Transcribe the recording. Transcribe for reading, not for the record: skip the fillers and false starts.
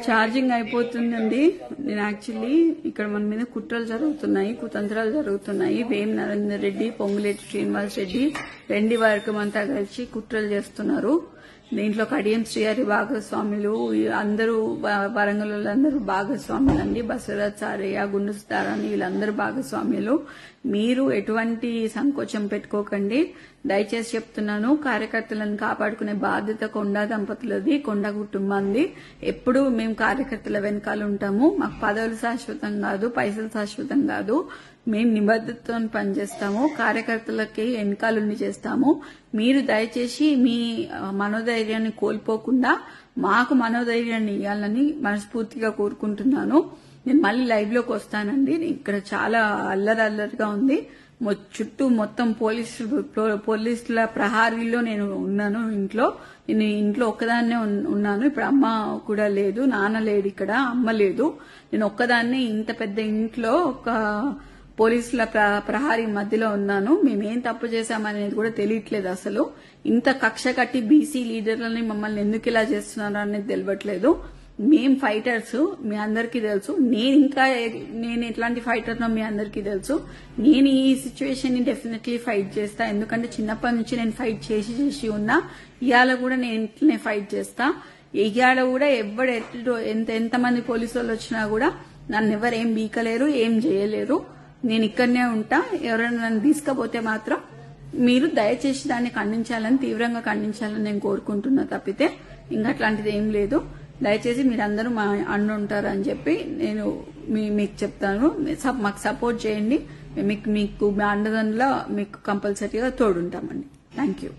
Charging అయిపోతుందండి. నేను actually ఇక్కడ మన మీద కుట్రలు జరుగుతున్నాయి, కుతంత్రాలు జరుగుతున్నాయి. వేం నరేందర్ రెడ్డి, పొంగులేటి శ్రీనివాస్ రెడ్డి, రెండి వర్గం అంతా కలిసి కుట్రలు చేస్తున్నారు. దీంట్లో కడియం శ్రీహరి భాగస్వాములు, అందరూ వరంగల్ వాళ్ళందరూ భాగస్వాములు అండి. బసవరాజ్ సారయ్య, గుండు సుతారాణి వీళ్ళందరూ భాగస్వాములు. మీరు ఎటువంటి సంకోచం పెట్టుకోకండి. దయచేసి చెప్తున్నాను, కార్యకర్తలను కాపాడుకునే బాధ్యత కొండా దంపతులది, కొండా కుటుంబాన్ని. ఎప్పుడు మేము కార్యకర్తల వెనకాల ఉంటాము. మాకు పదవులు శాశ్వతం కాదు, పైసలు శాశ్వతం కాదు. మేము నిబద్ధతతో పనిచేస్తాము, కార్యకర్తలకి వెనకాలండి చేస్తాము. మీరు దయచేసి మీ మనోధైర్యాన్ని కోల్పోకుండా మాకు మనోధైర్యాన్ని ఇవ్వాలని మనస్ఫూర్తిగా కోరుకుంటున్నాను. నేను మళ్ళీ లైవ్ లోకి వస్తానండి. ఇక్కడ చాలా అల్లరిగా ఉంది. చుట్టూ మొత్తం పోలీసుల ప్రహారీలో నేను ఉన్నాను. నేను ఇంట్లో ఒక్కదాన్నే ఉన్నాను. ఇప్పుడు అమ్మ కూడా లేదు, నాన్న లేడు, ఇక్కడ అమ్మ లేదు. నేను ఒక్కదాన్నే ఇంత పెద్ద ఇంట్లో ఒక పోలీసుల ప్రహారీ మధ్యలో ఉన్నాను. మేమేం తప్పు చేశామనేది కూడా తెలియట్లేదు. అసలు ఇంత కక్ష కట్టి బీసీ లీడర్లని మమ్మల్ని ఎందుకు ఇలా చేస్తున్నారు అనేది తెలియట్లేదు. మేం ఫైటర్స్, మీ అందరికీ తెలుసు. నేను ఎట్లాంటి ఫైటర్నో మీ అందరికీ తెలుసు. నేను ఈ సిచ్యువేషన్ ని డెఫినెట్లీ ఫైట్ చేస్తా. ఎందుకంటే చిన్నప్పటి నుంచి నేను ఫైట్ చేసి ఉన్నా. ఇవాళ కూడా నేను ఇంట్లోనే ఫైట్ చేస్తా. ఇవాళ కూడా ఎంతమంది పోలీసు వాళ్ళు వచ్చినా కూడా నన్ను ఎవరేం బీకలేరు, ఏం చేయలేరు. నేను ఇక్కడనే ఉంటా. ఎవరైనా నన్ను తీసుకపోతే మాత్రం మీరు దయచేసి దాన్ని ఖండించాలని, తీవ్రంగా ఖండించాలని నేను కోరుకుంటున్నా. తప్పితే ఇంకా అట్లాంటిది ఏం లేదు. దయచేసి మీరందరూ మా అండ ఉంటారని చెప్పి నేను మీకు చెప్తాను. మాకు సపోర్ట్ చేయండి. మీకు మీ అండదండలో మీకు కంపల్సరీగా తోడుంటామండి. Thank you.